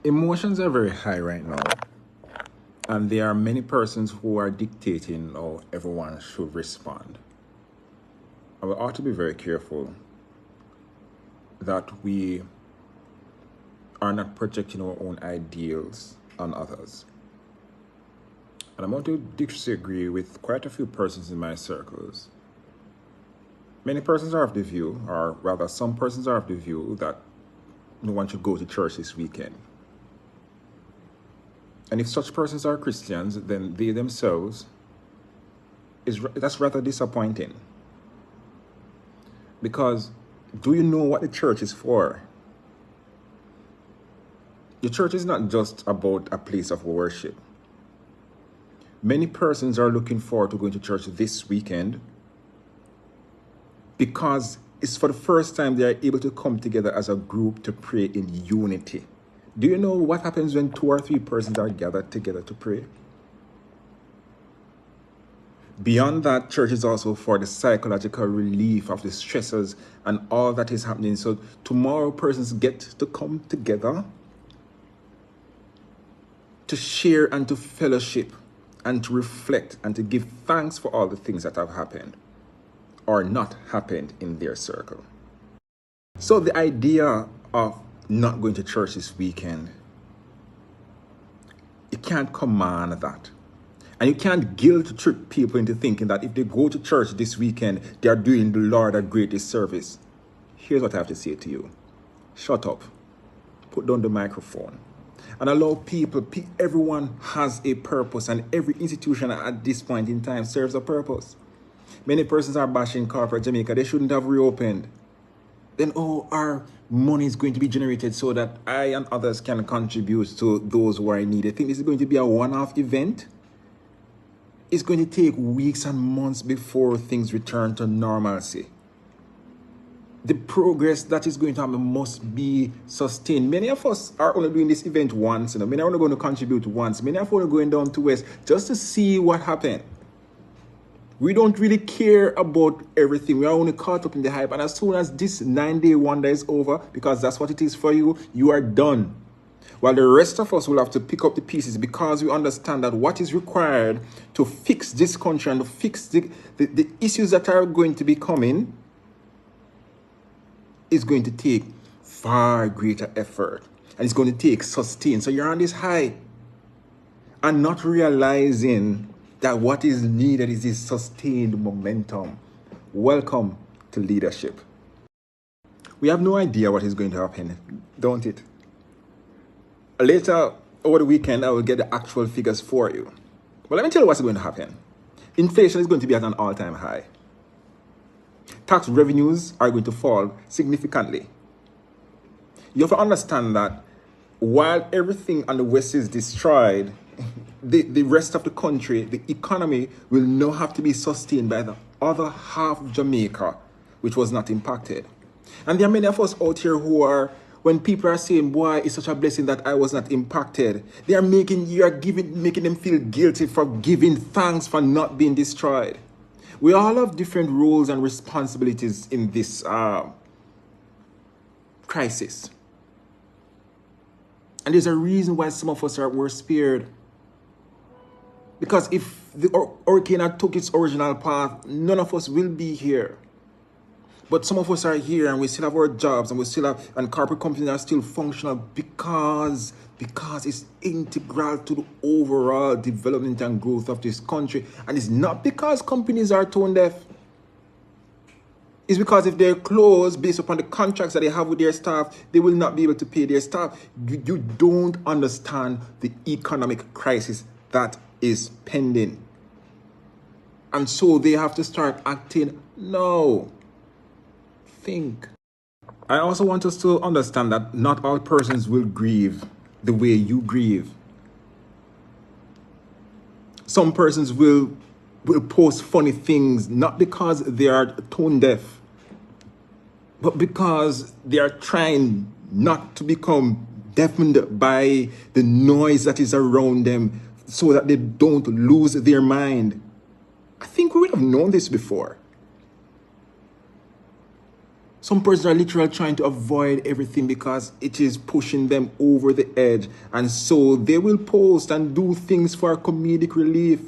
Emotions are very high right now, and there are many persons who are dictating how everyone should respond. And we ought to be very careful that we are not projecting our own ideals on others. And I'm going to disagree with quite a few persons in my circles. Many persons are of the view, or rather some persons are of the view, that no one should go to church this weekend. And if such persons are Christians, then they themselves, that's rather disappointing. Because do you know what the church is for? The church is not just about a place of worship. Many persons are looking forward to going to church this weekend because it's for the first time they are able to come together as a group to pray in unity. Do you know what happens when 2 or 3 persons are gathered together to pray? Beyond that, church is also for the psychological relief of the stresses and all that is happening. So tomorrow persons get to come together to share and to fellowship and to reflect and to give thanks for all the things that have happened or not happened in their circle. So the idea of not going to church this weekend, you can't command that. And you can't guilt trip people into thinking that if they go to church this weekend, they are doing the Lord a great disservice. Here's what I have to say to you. Shut up. Put down the microphone. And allow people, everyone has a purpose, and every institution at this point in time serves a purpose. Many persons are bashing corporate Jamaica. They shouldn't have reopened. Then, our money is going to be generated so that I and others can contribute to those who are in need. I think this is going to be a one-off event. It's going to take weeks and months before things return to normalcy. The progress that is going to happen must be sustained. Many of us are only doing this event once. Many are only going to contribute once. Many of us are going down to West just to see what happened. We don't really care about everything. We are only caught up in the hype. And as soon as this 9-day wonder is over, because that's what it is for you, you are done. While the rest of us will have to pick up the pieces because we understand that what is required to fix this country and to fix the issues that are going to be coming is going to take far greater effort. And it's going to take sustain. So you're on this high and not realizing that what is needed is this sustained momentum. Welcome to leadership. We have no idea what is going to happen, don't it? Later over the weekend, I will get the actual figures for you. But let me tell you what's going to happen. Inflation is going to be at an all-time high. Tax revenues are going to fall significantly. You have to understand that while everything on the West is destroyed, the rest of the country, the economy, will now have to be sustained by the other half of Jamaica, which was not impacted. And there are many of us out here who are, when people are saying, boy, it's such a blessing that I was not impacted, they are making them feel guilty for giving thanks for not being destroyed. We all have different roles and responsibilities in this crisis. And there's a reason why some of us were spared. Because if the hurricane had took its original path, none of us will be here. But some of us are here and we still have our jobs and corporate companies are still functional because it's integral to the overall development and growth of this country. And it's not because companies are tone deaf. It's because if they're closed based upon the contracts that they have with their staff, they will not be able to pay their staff. You don't understand the economic crisis that is pending. And so they have to start acting now. Think. I also want us to understand that not all persons will grieve the way you grieve. Some persons will post funny things, not because they are tone deaf, but because they are trying not to become deafened by the noise that is around them so that they don't lose their mind. I think we would have known this before. Some persons are literally trying to avoid everything because it is pushing them over the edge. And so they will post and do things for comedic relief.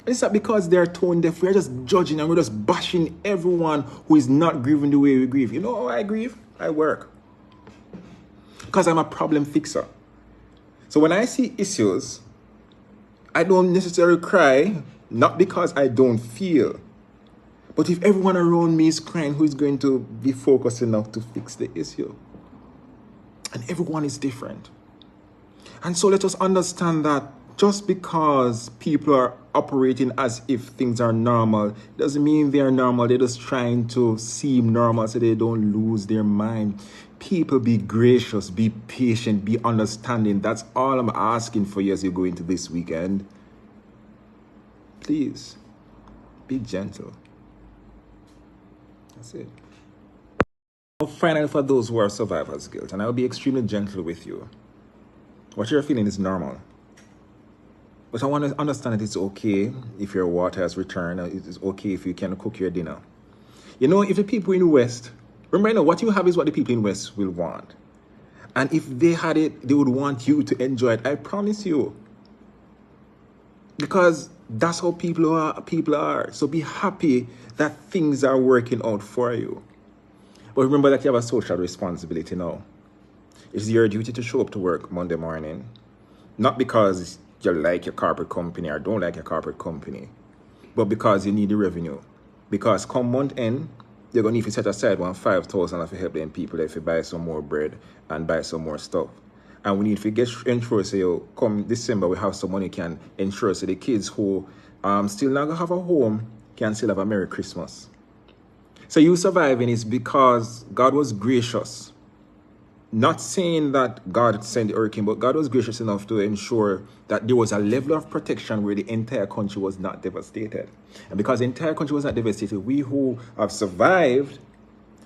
It's not because they're tone deaf. We're just judging and we're just bashing everyone who is not grieving the way we grieve. You know how I grieve? I work. Because I'm a problem fixer. So when I see issues, I don't necessarily cry, not because I don't feel. But if everyone around me is crying, who is going to be focused enough to fix the issue? And everyone is different. And so let us understand that just because people are operating as if things are normal, doesn't mean they are normal. They're just trying to seem normal so they don't lose their mind. People, be gracious, be patient, be understanding. That's all I'm asking for you as you go into this weekend. Please, be gentle. That's it. Finally, for those who are survivor's guilt, and I'll be extremely gentle with you. What you're feeling is normal. But I want to understand that it's okay if your water has returned. It's okay if you can cook your dinner. You know, if the people in the West, remember, what you have is what the people in the West will want. And if they had it, they would want you to enjoy it. I promise you. Because that's how people are. So be happy that things are working out for you. But remember that you have a social responsibility now. It's your duty to show up to work Monday morning. Not because you like your corporate company or don't like your corporate company, but because you need the revenue. Because come month end, you're going to need to set aside $5,000 to help them people if you buy some more bread and buy some more stuff. And we need to get ensure so come December we have some money can ensure so the kids who still not gonna have a home can still have a Merry Christmas. So you surviving is because God was gracious. Not saying that God sent the hurricane, but God was gracious enough to ensure that there was a level of protection where the entire country was not devastated. And because the entire country was not devastated, we who have survived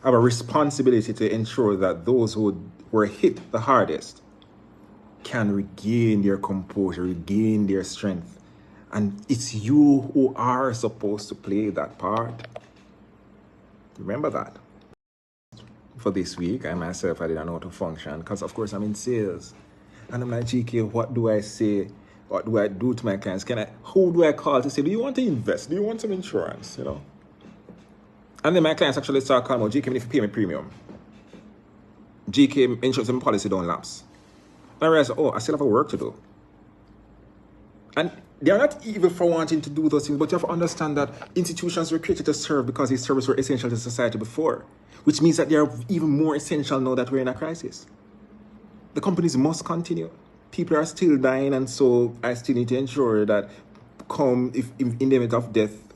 have a responsibility to ensure that those who were hit the hardest can regain their composure, regain their strength. And it's you who are supposed to play that part. Remember that. For this week, I myself, I didn't know how to function because, of course, I'm in sales. And I'm like, GK, what do I say? What do I do to my clients? Who do I call to say, do you want to invest? Do you want some insurance? You know? And then my clients actually start calling me, GK, if you pay me premium. GK, insurance and policy don't lapse. And I realized, oh, I still have a work to do. And they're not evil for wanting to do those things, but you have to understand that institutions were created to serve because these services were essential to society before, which means that they are even more essential now that we're in a crisis. The companies must continue. People are still dying, and so I still need to ensure that if in the event of death,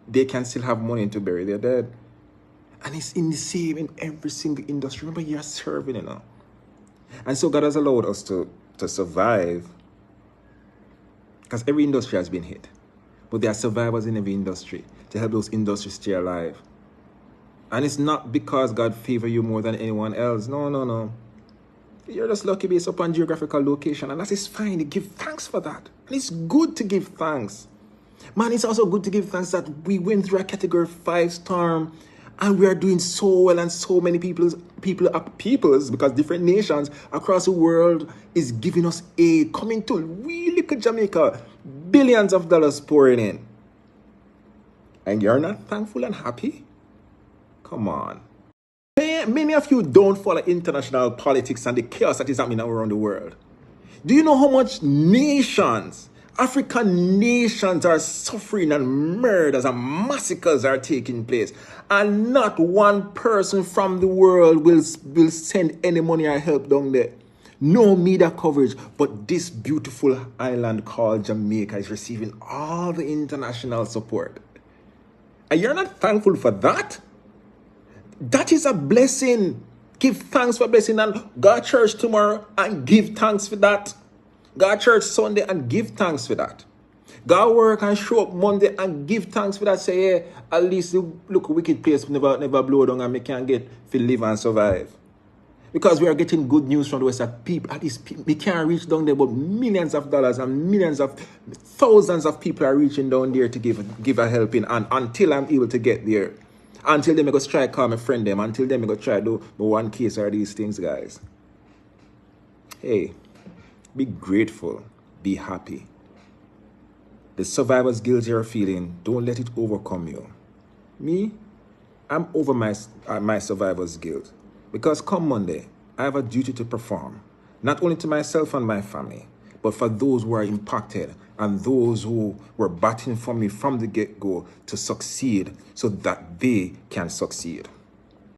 they can still have money to bury their dead. And it's in the same in every single industry. Remember, you're serving, you know. And so God has allowed us to survive because every industry has been hit. But there are survivors in every industry to help those industries stay alive. And it's not because God favors you more than anyone else. No. You're just lucky based upon geographical location. And that is fine. You give thanks for that. And it's good to give thanks. Man, it's also good to give thanks that we went through a Category 5 storm and we are doing so well, and so many peoples, because different nations across the world is giving us aid, coming to we look at Jamaica, billions of dollars pouring in. And you're not thankful and happy? Come on. Many of you don't follow international politics and the chaos that is happening around the world. Do you know how much nations, African nations, are suffering and murders and massacres are taking place? And not one person from the world will send any money or help down there. No media coverage, but this beautiful island called Jamaica is receiving all the international support. And you're not thankful for that? That is a blessing. Give thanks for blessing, and go to church tomorrow and give thanks for that. Go to church Sunday and give thanks for that. Go work and show up Monday and give thanks for that. Say, hey, at least look a wicked place never blow down and me can get to live and survive. Because we are getting good news from the West that people, at least we can't reach down there, but millions of dollars and thousands of people are reaching down there to give a helping, and until I'm able to get there. Until them I go try call my friend them. Until them I go try do my one case or these things, guys. Hey, be grateful. Be happy. The survivor's guilt you're feeling, don't let it overcome you. Me, I'm over my survivor's guilt. Because come Monday, I have a duty to perform. Not only to myself and my family, but for those who are impacted and those who were batting for me from the get-go to succeed so that they can succeed.